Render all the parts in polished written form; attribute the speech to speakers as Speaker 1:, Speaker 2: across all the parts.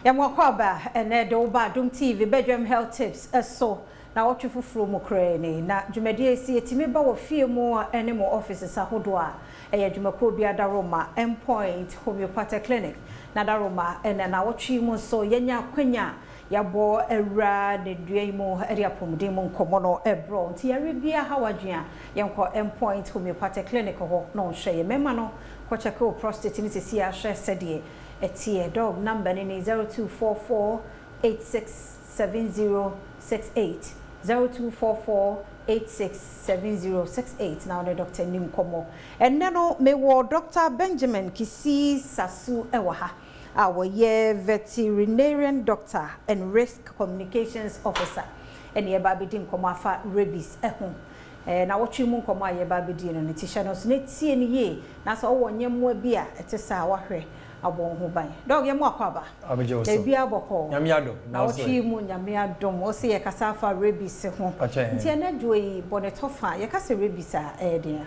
Speaker 1: Yamwakwaba ene do Badwam TV Badwam health tips so na wotwe foforo mu krani na dwumadi esi etimi ba wo fie mu ene mo offices ahodo a eye dwumako bia daroma endpoint homeopathic clinic na daroma ene na wotwe mu so yenya kwanya yabo ewra ne duai mu eri apomden mu nkomo no ebro nti yare bia hawadwea yenko endpoint homeopathic clinic ho no hwe mema no ko check o prostate ni sisi a hwe sedie etie dog number ni 0244867068 0244867068 now the doctor nim komo enno me wo Dr. Benjamin Kisi Sasu ewaha our year veterinarian doctor and risk communications officer and ye babidi komo afa rabies ehun na wotwe mu komo aye babidi no tisha no so netie ni ye na so wo nyemwa bia etesa wahwe abon ho ban dog ye mu akwaba
Speaker 2: abeje so
Speaker 1: bia boko
Speaker 2: nyame adom
Speaker 1: na wotwe mu nyame adom o se ye kasa fa rabies ho nti na dwoi bonetofa ye kasa rabies a dia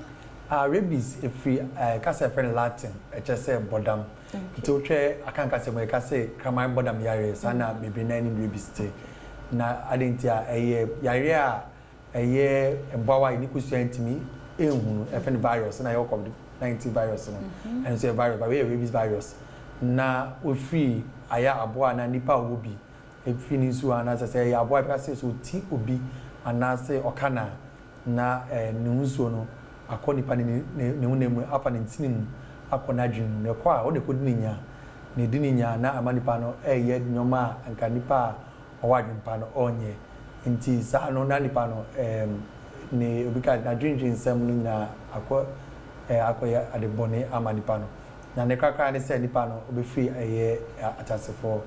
Speaker 2: rabies free kasa friend Latin say bodam nti wotwe akanka se mo kasa kraman bodam yare sana bebe na ni rabies te na adentia yare a ebowa ni kusu antimi ehunu friend virus na yo COVID-19 virus no and so virus but we rabies virus na we free aya aboa na nipa obi e free ni so ana say ya aboa ka say so ti obi ana say okana na nunso no akoni pa ne unemu apa ne ntinin akona dwun ne kwa o de kodinya ne dininya na amanipa no ye nyoma anka nipa owadwun pa no onye nti sa no na nipa no ne obika na dwun nsem no na akoya adebone amanipa no na ne kakra ne se nipa no obefi atasefo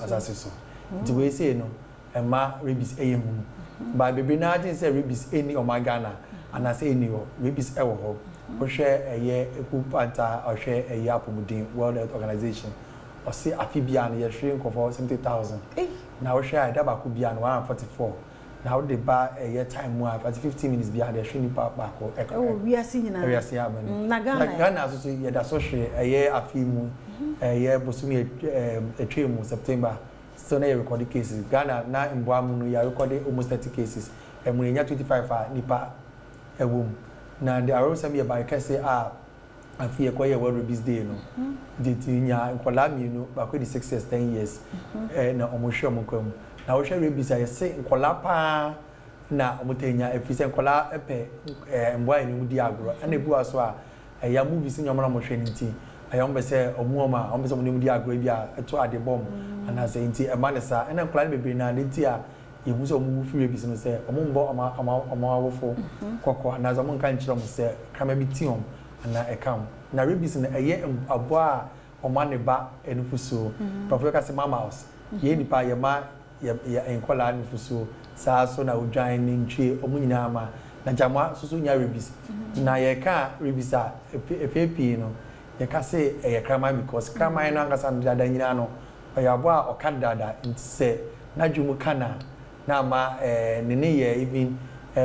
Speaker 2: asase so nti we say no ema rabies eyemu ba bebe na agin say rabies eni omagana ana say eni o rabies ewo ho wo hwe ekupanta o hwe apomudin World Health Organization o say afibia na ye hwe nkofo 70,000 na wo hwe adaba ku bia na 144 na wo de ba time mu a 15 minutes bia de hwe ni papa ko
Speaker 1: wiase nyina
Speaker 2: wiase amen
Speaker 1: na
Speaker 2: Ghana so ye da so hwe afimu bosumi etwemu September so na record cases Ghana na Mbwamu no ya record almost 30 cases emunenya 25 nipa ewom na the arrow some by kase afie ko ye World Rabies Day no de tinya nkola mi no ba ko di 6 years 10 years na omohwe omokwam na wo hwe rabies aye se nkola pa na omotenya efise nkola epe mbwa ni mudi agro ana ebu aso ya movies nyomra mo hwe nti ayombe se omuoma ombe se mudi agro bia eto adebom ana se nti emanesa ena nkola bebe na nti a yehu se omu fi rabies no se omumbo awofo kokko na zo mo nka nchiro mo se kama bi tiom ana ekam na rabies na eye aboa omaneba enufuso professor se mama house ye nipa ye ma ya enkola enufuso saa so na odwan ni ntwe omunyina ama na jamwa susu nya rabies na ye ka rabies a epepi no ye ka se ye krama because krama no angasa dada nyina no oyaboa okadada ntse na dwumu kana na ma ne ye even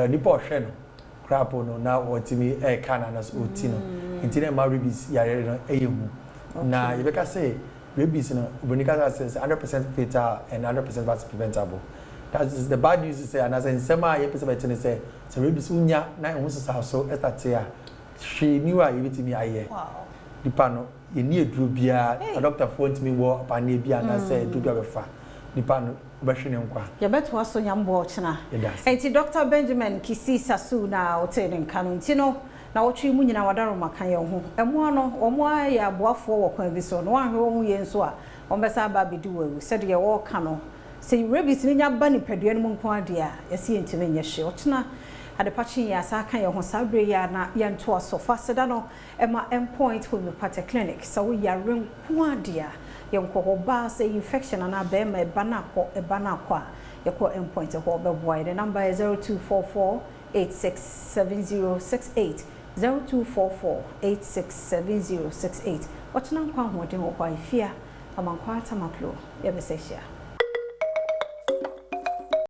Speaker 2: nipa ohwe no krapo no na otimi kana na so oti no nti na ma rabies yare no eyemu na ye ka se rabies no obonika says 100% fatal and 100% preventable. That is the bad news. Say, and as in sema, you person say, so rabies unya na ehunso so estatia. She knew I even me aye.
Speaker 1: Wow.
Speaker 2: The pano, you need to be a doctor phone to me wo pani bia na say do be fa. The pano obehwene nkwa.
Speaker 1: Ya beto aso nyambo ochina. Enti Dr. Benjamin Kisi Sasu na hotel nkano ntino na wotwe mu nyina wadaro makan ye ho. Emo no omo ya boafo wo kwan bi so no ahwe wo mu ye nso a ombesa ba bedi wawu. Said ye wo ka no say rabies ni nya ba ni padua no nko ade a yesi ntime nye hye ochina adepachi ya sa kan ye ho sabre ya na ye nto aso faseda no ema endpoint homeopathic clinic so we ya renko ade a ye nko ho ba say infection na ba ma eba na kwa ye ko endpoint ho be boy the number is 0244867068 0244867068 ochina nkwa ho de ho kwa ifia amankwa tamaklo ye be se hia